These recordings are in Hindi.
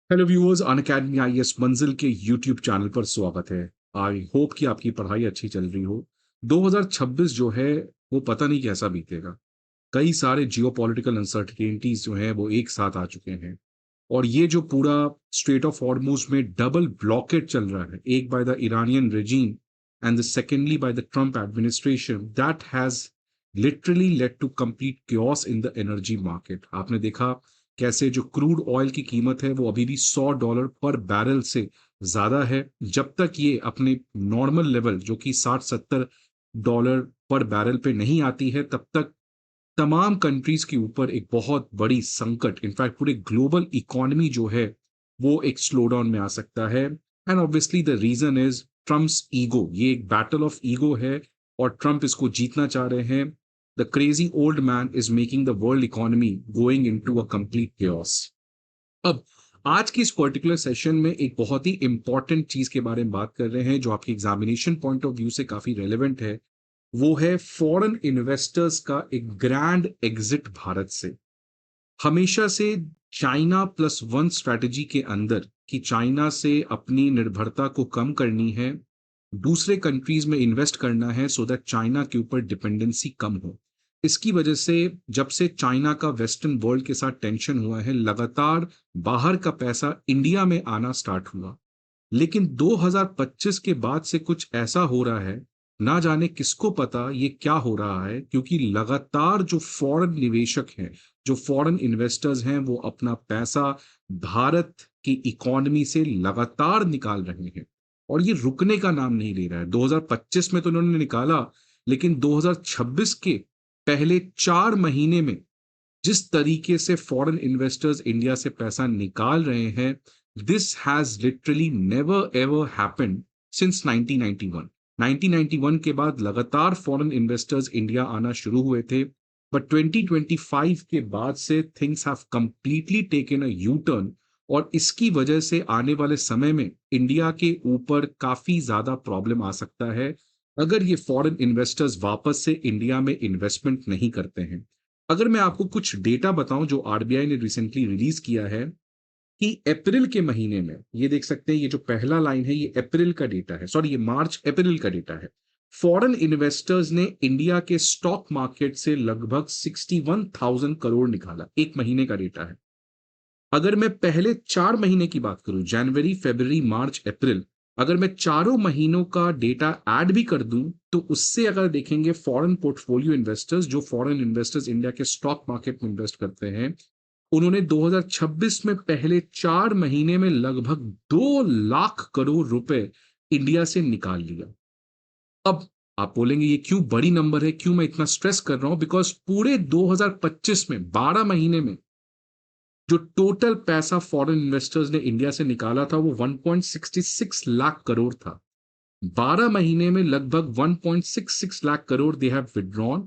हेलो व्यूअर्स, अनअकैडमी आईएएस मंजिल के यूट्यूब चैनल पर स्वागत है। आई होप कि आपकी पढ़ाई अच्छी चल रही हो। 2026 जो है वो पता नहीं कैसा बीतेगा। कई सारे जियोपॉलिटिकल अनसर्टेनिटीज जो हैं वो एक साथ आ चुके हैं और ये जो पूरा स्ट्रेट ऑफ हॉर्मुज में डबल ब्लॉकेट चल रहा है, एक by the Iranian regime and the secondly by the Trump administration, that has literally led to complete chaos in the energy market. आपने देखा कैसे जो क्रूड ऑयल की कीमत है वो अभी भी $100 पर बैरल से ज्यादा है। जब तक ये अपने नॉर्मल लेवल जो कि $60-70 पर बैरल पे नहीं आती है, तब तक तमाम कंट्रीज के ऊपर एक बहुत बड़ी संकट, इनफैक्ट पूरे ग्लोबल इकोनॉमी जो है वो एक स्लो डाउन में आ सकता है। And obviously the reason is Trump's ego. ये एक बैटल ऑफ ईगो है और ट्रम्प इसको जीतना चाह रहे हैं। The crazy old man is making the world economy going into a complete chaos। अब आज की इस पर्टिकुलर सेशन में एक बहुत ही इंपॉर्टेंट चीज के बारे में बात कर रहे हैं जो आपकी एग्जामिनेशन पॉइंट ऑफ व्यू से काफी रेलेवेंट है। वो है फॉरेन इन्वेस्टर्स का एक ग्रैंड एग्जिट भारत से। हमेशा से चाइना प्लस वन स्ट्रैटेजी के अंदर कि चाइना से अपनी निर्भरता को कम करनी है, दूसरे कंट्रीज में इन्वेस्ट करना है सो दैट चाइना के ऊपर डिपेंडेंसी कम हो। इसकी वजह से जब से चाइना का वेस्टर्न वर्ल्ड के साथ टेंशन हुआ है, लगातार बाहर का पैसा इंडिया में आना स्टार्ट हुआ। लेकिन 2025 के बाद से कुछ ऐसा हो रहा है, ना जाने किसको पता ये क्या हो रहा है, क्योंकि लगातार जो फॉरेन निवेशक हैं, जो फॉरेन इन्वेस्टर्स हैं, वो अपना पैसा भारत की इकोनॉमी से लगातार निकाल रहे हैं और ये रुकने का नाम नहीं ले रहा है। 2025 में तो उन्होंने निकाला, लेकिन 2026 के पहले 4 महीने में जिस तरीके से फॉरेन इन्वेस्टर्स इंडिया से पैसा निकाल रहे हैं, this has literally never ever happened since 1991। 1991 के बाद लगातार फॉरेन इन्वेस्टर्स इंडिया आना शुरू हुए थे, बट 2025 के बाद से things have completely taken a U turn और इसकी वजह से आने वाले समय में इंडिया के ऊपर काफी ज्यादा प्रॉब्लम आ सकता है अगर ये फॉरेन इन्वेस्टर्स वापस से इंडिया में इन्वेस्टमेंट नहीं करते हैं। अगर मैं आपको कुछ डेटा बताऊं जो आरबीआई ने रिसेंटली रिलीज किया है कि अप्रैल के महीने में, ये देख सकते हैं, ये जो पहला लाइन है ये अप्रैल का डेटा है, सॉरी ये मार्च अप्रैल का डेटा है। फॉरेन इन्वेस्टर्स ने इंडिया के स्टॉक मार्केट से लगभग 61,000 करोड़ निकाला, एक महीने का डेटा है। अगर मैं पहले 4 महीने की बात करूं, जनवरी फरवरी मार्च अप्रैल, अगर मैं चारों महीनों का डेटा ऐड भी कर दूं, तो उससे अगर देखेंगे फॉरेन पोर्टफोलियो इन्वेस्टर्स, जो फॉरेन इन्वेस्टर्स इंडिया के स्टॉक मार्केट में इन्वेस्ट करते हैं, उन्होंने 2026 में पहले 4 महीने में लगभग 2 लाख करोड़ रुपए इंडिया से निकाल लिया। अब आप बोलेंगे ये क्यों बड़ी नंबर है, क्यों मैं इतना स्ट्रेस कर रहा हूं? बिकॉज पूरे 2025 में 12 महीने में जो टोटल पैसा फॉरेन इन्वेस्टर्स ने इंडिया से निकाला था वो 1.66 लाख करोड़ था। 12 महीने में लगभग 1.66 lakh crore they have withdrawn,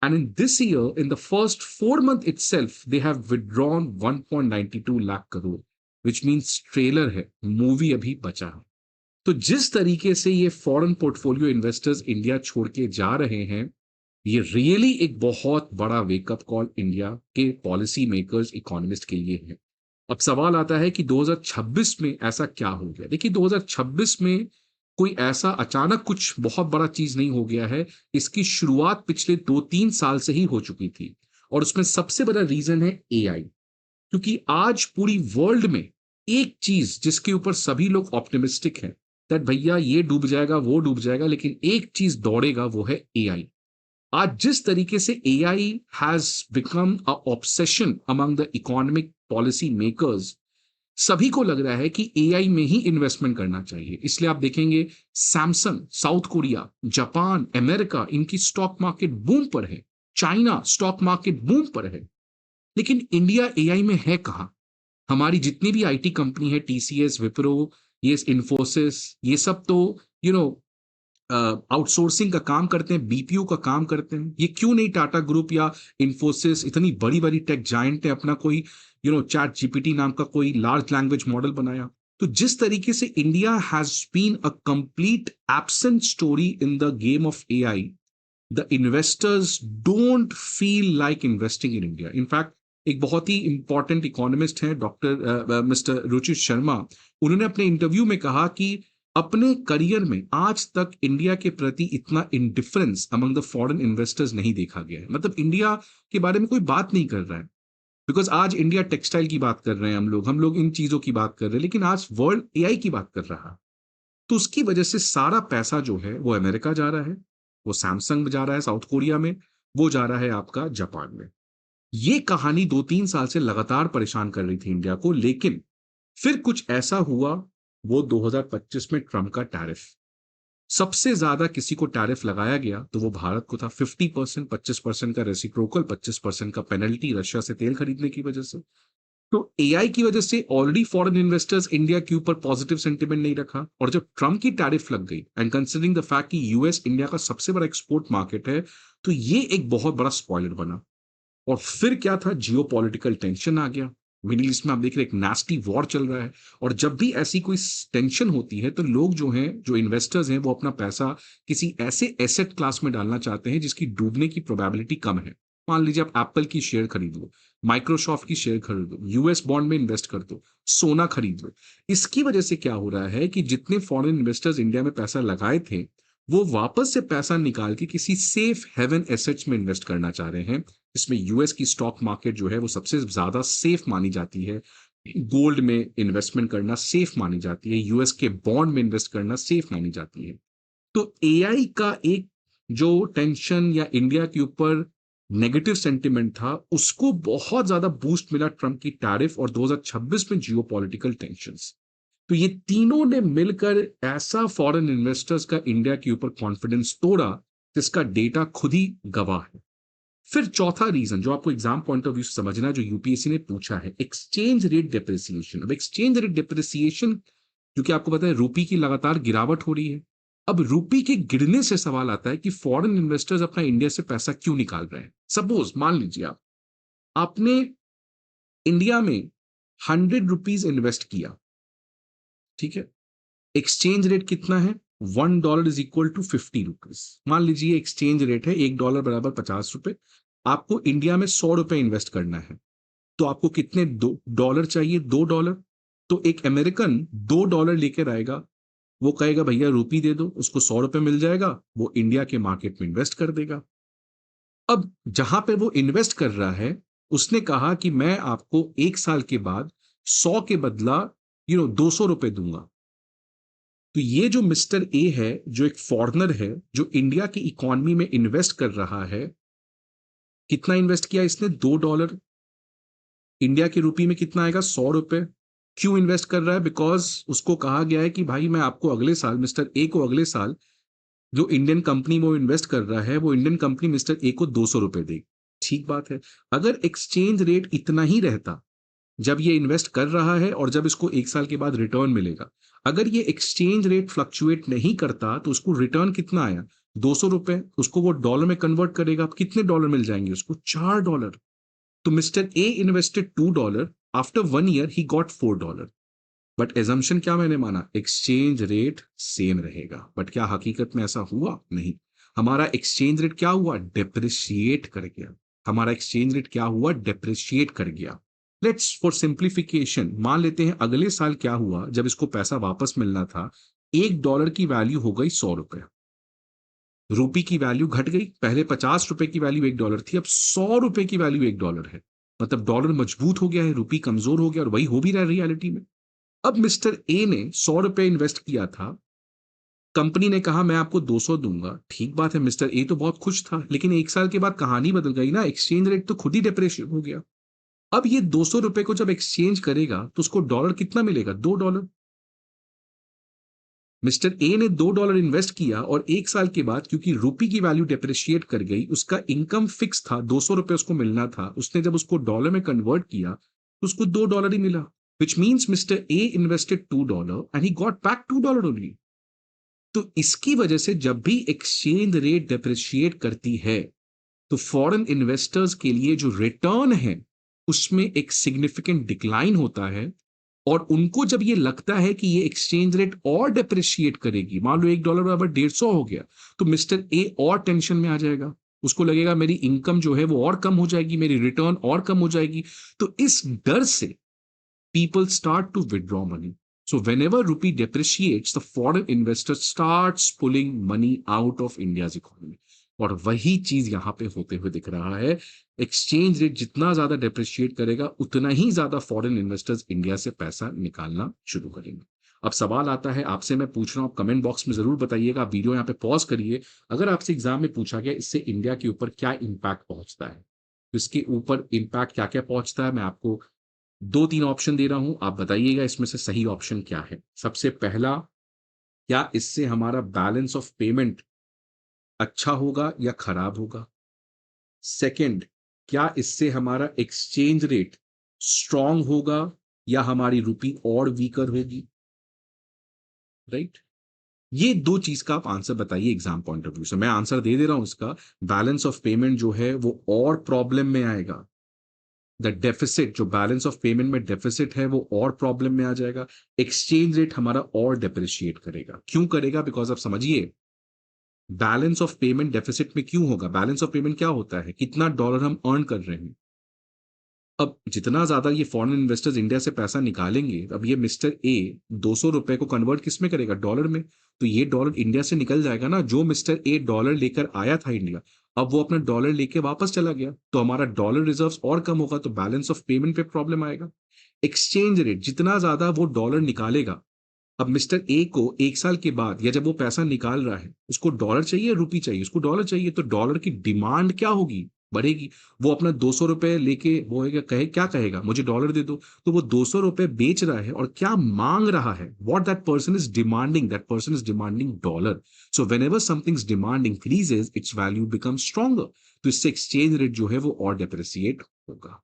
and in this year in the first 4 month itself they have withdrawn 1.92 lakh crore, which means trailer है, मूवी अभी बचा है। तो जिस तरीके से ये फॉरेन पोर्टफोलियो इन्वेस्टर्स इंडिया छोड़ के जा रहे हैं, ये रियली एक बहुत बड़ा वेकअप कॉल इंडिया के पॉलिसी मेकर्स, इकोनॉमिस्ट के लिए है। अब सवाल आता है कि 2026 में ऐसा क्या हो गया? देखिए, 2026 में कोई ऐसा अचानक कुछ बहुत बड़ा चीज नहीं हो गया है। इसकी शुरुआत पिछले 2-3 साल से ही हो चुकी थी और उसमें सबसे बड़ा रीजन है एआई। क्योंकि आज पूरी वर्ल्ड में एक चीज जिसके ऊपर सभी लोग ऑप्टिमिस्टिक हैं, दैट भैया ये डूब जाएगा, वो डूब जाएगा, लेकिन एक चीज दौड़ेगा, वो है एआई। आज जिस तरीके से AI has become a obsession among the economic policy makers, सभी को लग रहा है कि एआई में ही इन्वेस्टमेंट करना चाहिए। इसलिए आप देखेंगे Samsung, south Korea, Japan, America, इनकी स्टॉक मार्केट बूम पर है। चाइना स्टॉक मार्केट बूम पर है। लेकिन इंडिया एआई में है कहां? हमारी जितनी भी आईटी कंपनी है, टीसीएस, विप्रो, ये इन्फोसिस, ये सब तो यू नो आउटसोर्सिंग का काम करते हैं, बीपीओ का काम करते हैं। ये क्यों नहीं टाटा ग्रुप या इन्फोसिस, इतनी बड़ी बड़ी टेक जायंट है, अपना कोई चैट जीपीटी नाम का कोई लार्ज लैंग्वेज मॉडल बनाया? तो जिस तरीके से India has been a complete absent story in the game of AI, the investors don't feel like investing in India. In fact एक बहुत ही इंपॉर्टेंट इकोनॉमिस्ट हैं डॉक्टर मिस्टर रुचित शर्मा, उन्होंने अपने इंटरव्यू में कहा कि अपने करियर में आज तक इंडिया के प्रति इतना indifference among the foreign investors नहीं देखा गया है। मतलब इंडिया के बारे में कोई बात नहीं कर रहा है, बिकॉज आज इंडिया टेक्सटाइल की बात कर रहे हैं, हम लोग इन चीजों की बात कर रहे हैं, लेकिन आज वर्ल्ड एआई की बात कर रहा है। तो उसकी वजह से सारा पैसा जो है वो अमेरिका जा रहा है, वो सैमसंग जा रहा है साउथ कोरिया में, वो जा रहा है आपका जापान में। ये कहानी 2-3 साल से लगातार परेशान कर रही थी इंडिया को, लेकिन फिर कुछ ऐसा हुआ, वो 2025 में ट्रम्प का टैरिफ। सबसे ज्यादा किसी को टैरिफ लगाया गया तो वो भारत को था, 50%, 25% का रेसिप्रोकल, 25% का पेनल्टी रशिया से तेल खरीदने की वजह से। तो एआई की वजह से ऑलरेडी फॉरेन इन्वेस्टर्स इंडिया के ऊपर पॉजिटिव सेंटिमेंट नहीं रखा, और जब ट्रम्प की टैरिफ लग गई एंड कंसिडरिंग द फैक्ट कि यूएस इंडिया का सबसे बड़ा एक्सपोर्ट मार्केट है, तो ये एक बहुत बड़ा स्पॉइलर बना। और फिर क्या था, जियो पॉलिटिकल टेंशन आ गया। मिडिल ईस्ट में आप देख रहे हैं एक नास्टी वॉर चल रहा है, और जब भी ऐसी कोई टेंशन होती है तो लोग जो हैं, जो इन्वेस्टर्स हैं, वो अपना पैसा किसी ऐसे एसेट क्लास में डालना चाहते हैं जिसकी डूबने की प्रोबेबिलिटी कम है। मान लीजिए आप एप्पल की शेयर खरीद लो, माइक्रोसॉफ्ट की शेयर खरीद लो, यूएस बॉन्ड में इन्वेस्ट कर दो, सोना खरीद लो। इसकी वजह से क्या हो रहा है कि जितने फॉरेन इन्वेस्टर्स इंडिया में पैसा लगाए थे, वो वापस से पैसा निकाल के किसी सेफ हेवन एसेट्स में इन्वेस्ट करना चाह रहे हैं। इसमें यूएस की स्टॉक मार्केट जो है वो सबसे ज्यादा सेफ मानी जाती है, गोल्ड में इन्वेस्टमेंट करना सेफ मानी जाती है, यूएस के बॉन्ड में इन्वेस्ट करना सेफ मानी जाती है। तो एआई का एक जो टेंशन या इंडिया के ऊपर नेगेटिव सेंटिमेंट था, उसको बहुत ज्यादा बूस्ट मिला ट्रम्प की टैरिफ और 2026 में जियोपॉलिटिकल टेंशंस। तो ये तीनों ने मिलकर ऐसा फॉरेन इन्वेस्टर्स का इंडिया के ऊपर कॉन्फिडेंस तोड़ा, जिसका डेटा खुद ही गवाह है। फिर चौथा रीजन जो आपको एग्जाम पॉइंट ऑफ व्यू से समझना है, जो यूपीएससी ने पूछा है, एक्सचेंज रेट डेप्रिसिएशन। अब एक्सचेंज रेट डेप्रिसिएशन, क्योंकि आपको पता है रूपी की लगातार गिरावट हो रही है, अब रूपी के गिरने से सवाल आता है कि फॉरेन इन्वेस्टर्स अपना इंडिया से पैसा क्यों निकाल रहे हैं। सपोज मान लीजिए आपने इंडिया में 100 रुपीज इन्वेस्ट किया, ठीक है, एक्सचेंज रेट कितना है, $1 इज इक्वल टू 50 रुपीज। मान लीजिए एक्सचेंज रेट है $1 बराबर 50 रुपए। आपको इंडिया में 100 रुपए इन्वेस्ट करना है, तो आपको कितने डॉलर चाहिए, $2। तो एक अमेरिकन $2 लेकर आएगा, वो कहेगा भैया रुपी दे दो, उसको 100 रुपए मिल जाएगा, वो इंडिया के मार्केट में इन्वेस्ट कर देगा। अब जहां पे वो इन्वेस्ट कर रहा है, उसने कहा कि मैं आपको 1 साल के बाद 100 के बदला 200 रुपए दूंगा। तो ये जो मिस्टर ए है, जो एक फॉरेनर है, जो इंडिया की इकोनॉमी में इन्वेस्ट कर रहा है, कितना इन्वेस्ट किया इसने, $2। इंडिया की रुपी में कितना आएगा, 100 रुपए। क्यों इन्वेस्ट कर रहा है, बिकॉज उसको कहा गया है कि भाई मैं आपको अगले साल, मिस्टर ए को अगले साल जो इंडियन कंपनी में वो इन्वेस्ट कर रहा है, वो इंडियन कंपनी मिस्टर ए को 200 रुपए देगी। ठीक बात है। अगर एक्सचेंज रेट इतना ही रहता जब ये इन्वेस्ट कर रहा है और जब इसको 1 साल के बाद रिटर्न मिलेगा, अगर ये एक्सचेंज रेट फ्लक्चुएट नहीं करता तो उसको रिटर्न कितना आया, 200 रुपए। उसको वो डॉलर में कन्वर्ट करेगा, अब कितने डॉलर मिल जाएंगे उसको, $4। तो mister A invested $2, after 1 year he got $4। But assumption क्या मैंने माना, एक्सचेंज रेट सेम रहेगा, बट क्या हकीकत में ऐसा हुआ, नहीं। हमारा एक्सचेंज रेट क्या हुआ, डेप्रिशिएट कर गया। हमारा एक्सचेंज रेट क्या हुआ, डेप्रिशिएट कर गया। लेट्स फॉर सिंप्लीफिकेशन मान लेते हैं अगले साल क्या हुआ, जब इसको पैसा वापस मिलना था, $1 की वैल्यू हो गई 100 रुपए, रूपी की वैल्यू घट गई, पहले 50 रुपए की वैल्यू $1 थी, अब 100 रुपए की वैल्यू $1 है। मतलब डॉलर मजबूत हो गया है, रूपी कमजोर हो गया, और वही हो भी रहा है रियलिटी में। अब मिस्टर ए ने 100 रुपए इन्वेस्ट किया था, कंपनी ने कहा मैं आपको 200 दूंगा, ठीक बात है, मिस्टर ए तो बहुत खुश था, लेकिन 1 साल के बाद कहानी बदल गई ना, एक्सचेंज रेट तो खुद ही डिप्रेशन हो गया। अब ये 200 रुपए को जब एक्सचेंज करेगा तो उसको डॉलर कितना मिलेगा, $2। मिस्टर ए ने $2 इन्वेस्ट किया, और 1 साल के बाद क्योंकि रूपी की वैल्यू डेप्रिशिएट कर गई, उसका इनकम फिक्स था, 200 रुपए उसको मिलना था, उसने जब उसको डॉलर में कन्वर्ट किया तो उसको $2 ही मिला, which means mister A invested $2 and he got back $2 only. तो इसकी वजह से जब भी एक्सचेंज रेट डेप्रिशिएट करती है, तो फॉरेन इन्वेस्टर्स के लिए जो रिटर्न है उसमें एक सिग्निफिकेंट डिक्लाइन होता है, और उनको जब ये लगता है कि ये एक्सचेंज रेट और डेप्रिशिएट करेगी, मान लो $1 बराबर 150 हो गया, तो मिस्टर ए और टेंशन में आ जाएगा, उसको लगेगा मेरी इनकम जो है वो और कम हो जाएगी, मेरी रिटर्न और कम हो जाएगी। तो इस डर से people start to withdraw money. So whenever rupee depreciates, the foreign investor starts pulling money out of India's economy. और वही चीज यहां पे होते हुए दिख रहा है। एक्सचेंज रेट जितना ज्यादा डेप्रिशिएट करेगा उतना ही ज्यादा फॉरेन इन्वेस्टर्स इंडिया से पैसा निकालना शुरू करेंगे। अब सवाल आता है आपसे, मैं पूछ रहा हूं, आप कमेंट बॉक्स में जरूर बताइएगा, वीडियो यहाँ पे पॉज करिए। अगर आपसे एग्जाम में पूछा गया इससे इंडिया के ऊपर क्या इंपैक्ट पहुंचता है, तो इसके ऊपर इंपैक्ट क्या क्या पहुंचता है, मैं आपको 2-3 ऑप्शन दे रहा हूं, आप बताइएगा इसमें से सही ऑप्शन क्या है। सबसे पहला, क्या इससे हमारा बैलेंस ऑफ पेमेंट अच्छा होगा या खराब होगा? सेकंड, क्या इससे हमारा एक्सचेंज रेट स्ट्रांग होगा या हमारी रुपी और वीकर होगी? राइट? ये 2 चीज का आप आंसर बताइए एग्जाम पॉइंट ऑफ व्यू से। मैं आंसर दे दे रहा हूं इसका, बैलेंस ऑफ पेमेंट जो है वो और प्रॉब्लम में आएगा। द डेफिसिट, जो बैलेंस ऑफ पेमेंट में डेफिसिट है वो और प्रॉब्लम में आ जाएगा। एक्सचेंज रेट हमारा और डेप्रिशिएट करेगा। क्यों करेगा? बिकॉज आप समझिए, बैलेंस ऑफ पेमेंट डेफिसिट में क्यों होगा? बैलेंस ऑफ पेमेंट क्या होता है? कितना डॉलर हम अर्न कर रहे हैं। अब जितना ज्यादा ये फॉरेन इन्वेस्टर्स इंडिया से पैसा निकालेंगे, अब ये मिस्टर ए 200 रुपए को कन्वर्ट किस में करेगा? डॉलर में। तो ये डॉलर इंडिया से निकल जाएगा ना। जो मिस्टर ए डॉलर लेकर आया था इंडिया, अब वो अपना डॉलर लेके वापस चला गया, तो हमारा डॉलर रिजर्व्स और कम होगा, तो बैलेंस ऑफ पेमेंट पे प्रॉब्लम आएगा। एक्सचेंज रेट, जितना ज्यादा वो डॉलर निकालेगा, अब मिस्टर ए को 1 साल के बाद या जब वो पैसा निकाल रहा है, उसको डॉलर चाहिए, रुपी चाहिए, उसको डॉलर चाहिए, तो डॉलर की डिमांड क्या होगी? बढ़ेगी। वो अपना 200 रुपए लेके वो कहे क्या कहेगा? मुझे डॉलर दे दो। तो वो 200 रुपए बेच रहा है और क्या मांग रहा है? What that person is demanding, that person is demanding dollar. So whenever something's demand increases, its value become stronger. तो इससे एक्सचेंज रेट जो है वो और डेप्रिसिएट होगा।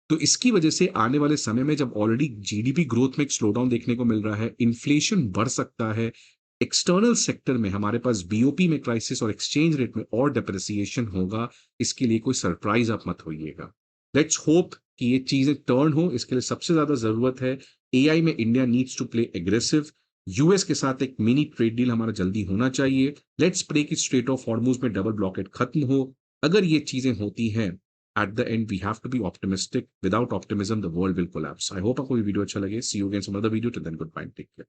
तो इसकी वजह से आने वाले समय में जब ऑलरेडी जीडीपी ग्रोथ में एक स्लो डाउन देखने को मिल रहा है, इन्फ्लेशन बढ़ सकता है, एक्सटर्नल सेक्टर में हमारे पास बीओपी में क्राइसिस और एक्सचेंज रेट में और डेप्रिसिएशन होगा, इसके लिए कोई सरप्राइज आप मत होइएगा। लेट्स होप कि ये चीजें टर्न हो। इसके लिए सबसे ज्यादा जरूरत है एआई में India needs to play aggressive. US के साथ एक मिनी ट्रेड डील हमारा जल्दी होना चाहिए। लेट्स प्रे कि स्ट्रेट ऑफ हॉर्मुज में डबल ब्लॉकेट खत्म हो। अगर ये चीजें होती हैं, at the end we have to be optimistic. Without optimism the world will collapse. I hope आपको ये वीडियो अच्छा लगे। See you again some other video. Till then, goodbye and take care.